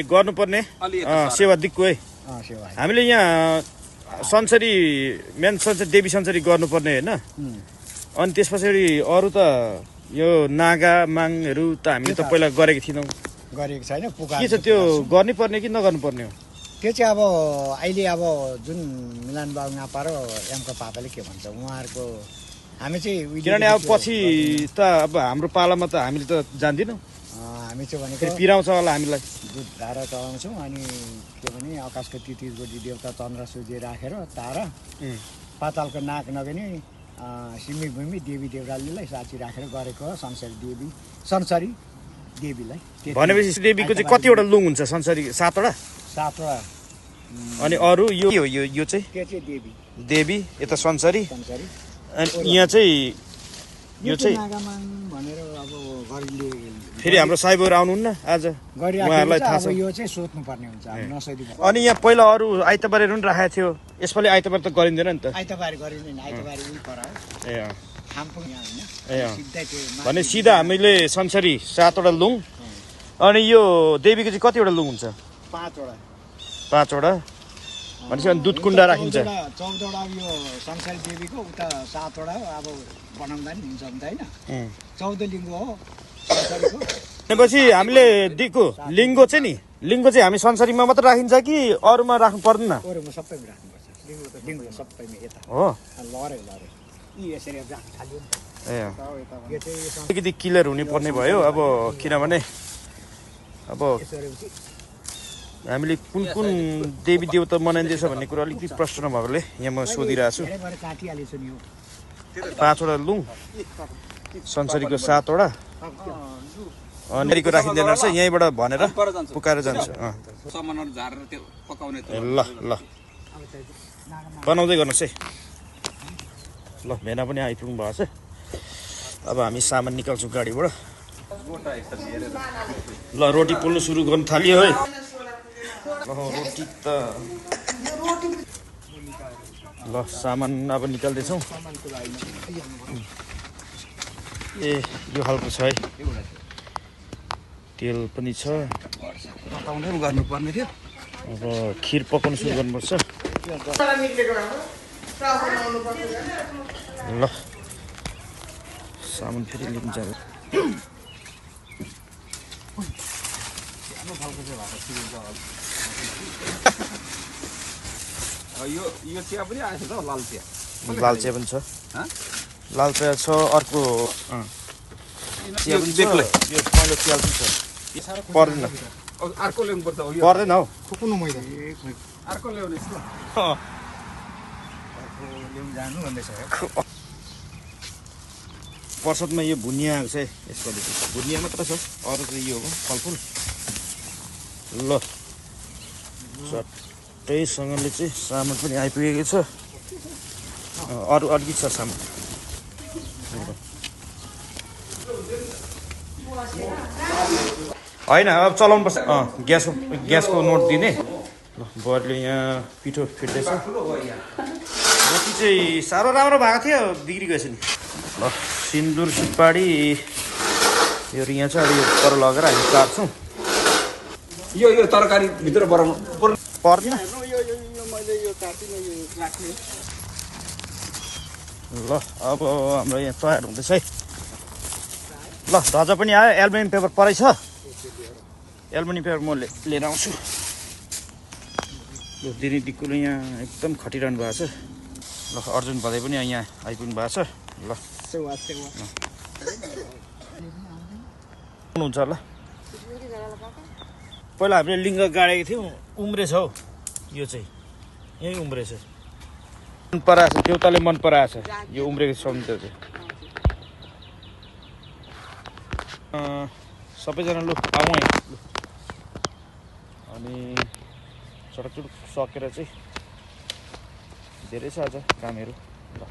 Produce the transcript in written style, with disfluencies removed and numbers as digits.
गर्नुपर्ने सेवा दिक्को है हामीले यहाँ सन्सरी मेन सन्सरी देवी सन्सरी गर्नुपर्ने होइन अनि त्यस पछाडि अरू त यो नागा माङहरू त हामीले त पहिला गरेको थिएनौँ गरेको छैन के छ त्यो गर्नुपर्ने कि नगर्नुपर्ने हो त्यो चाहिँ अब अहिले अब जुन मिलन बाबु नापा र एमको पापाले के भन्छ उहाँहरूको हामी चाहिँ किनभने अब पछि त अब हाम्रो पालामा त हामीले त जान्दैनौँ हामी चाहिँ भनेको पिराउँछ होला हामीलाई दुध धारा चलाउँछौँ अनि के भने आकाशको तिथिकोटी देवता चन्द्र सूर्य राखेर तारा पातालको नाक नगनी सिमी भूमि देवी देवरालीलाई साँची राखेर गरेको हो संसारी देवीलाई भनेपछि देवीको चाहिँ कतिवटा लुङ हुन्छ संसारी 7वटा अनि अरू यो चाहिँ त्यो चाहिँ देवी यता संसारी संसारी अनि यहाँ चाहिँ यो चाहिँ नागामाङ भनेर अब गरिले फेरि हाम्रो साइबहरू आउनुहुन्न आज उहाँहरूलाई थाहा छ यो चाहिँ सोध्नुपर्ने हुन्छ नसोधी अनि यहाँ पहिला अरू आइतबारहरू पनि राखेको थियो यसपालि आइतबार त गरिँदैन नि त आइतबार गरिँदैन आइतबार उही पर ए खामपुङ यहाँ होइन ए भने सिधा हामीले संसारी 7वटा लुङ अनि यो देवीको चाहिँ कतिवटा लुङ हुन्छ 5वटा भनेपछि अनि दुध कुण्डा राखिन्छ 14वटा यो संसारी देवीको उता 7वटा अब बनाउँदा नि हुन्छ नि त होइन 14 लिङ्ग हो संसारीको भनेपछि हामीले दिएको लिङ्गो चाहिँ नि लिङ्गो चाहिँ हामी संसारीमा मात्र राखिन्छ कि अरूमा राख्नु पर्दैन अरूमा सबैमा राख्नुपर्छ लिङ्ग सबैमा यता हो लरे यी यसरी खाली ए अलिकति क्लियर हुने पर्ने भयो अब किनभने अब हामीले कुन कुन देवी देवता मनाइँदैछ भन्ने कुरा अलिकति प्रश्न भएकोले यहाँ म सोधिरहेको छु 5वटा लुङ संसारीको 7वटा अनेरीको राखिँदैन रहेछ यहीँबाट भनेर पुकाएर जान्छ ल ल बनाउँदै गर्नुहोस् है ल भेना पनि आइपुग्नु भएको छ अब हामी सामान निकाल्छौँ गाडीबाट ल रोटी पोल्नु सुरु गर्नु थालियो है रोटी त ल सामान अब निकाल्दैछौँ ए यो खालको छ है तेल पनि छ गर्नुपर्ने थियो अब खिर पकाउनु सुरु गर्नुपर्छ ल सामान फेरि लिनु जानु यो चिया पनि आएछ त लाल चिया पनि छ लाल चिया छ अर्को चिया पनि छ यो पहिलो चिया पनि छ पर्दैन अर्को ल्याउनुपर्छ पर्दैन हौ खुकुनु मैदा अर्को ल्याउने जानु भन्दैछ प्रसादमा यो भुनिया आएको छ है यसपालि भुनिया मात्र छ अरू चाहिँ यो हो फलफुल ल चट्टैसँगले चाहिँ सामान पनि आइपुगेको छ अरू अलिकति छ सामान होइन अब चलाउनुपर्छ ग्यासको नोट दिने ल बुहारीले यहाँ पिठो फिट्दैछ रोटी चाहिँ साह्रो राम्रो भएको थियो बिग्री गएछ नि ल सिन्दुर सुपारी यो यहाँ चाहिँ अलि पर लगेर हामी काट्छौँ यो तरकारी भित्र बनाउनु पर्दैन ल अब हाम्रो यहाँ तयार हुँदैछ है ल धजा पनि आयो एल्युमिनियम पेपर परै छ एल्युमिनियम पेपर म लिएर आउँछु ल दिने दिक्कुले यहाँ एकदम खटिरहनु भएको छ ल अर्जुन भदै पनि यहाँ आइपुग्नु भएको छ ल हुन्छ होला पहिला हामीले लिङ्ग गाडेको थियौँ उम्रेछ हौ यो चाहिँ यहीँ उम्रेछ मन पराएछ देउताले मन पराएछ यो उम्रेको सौन्दर्य चाहिँ सबैजना लु आउँ है अनि चटकचुट सकेर चाहिँ धेरै छ आज कामहरू ल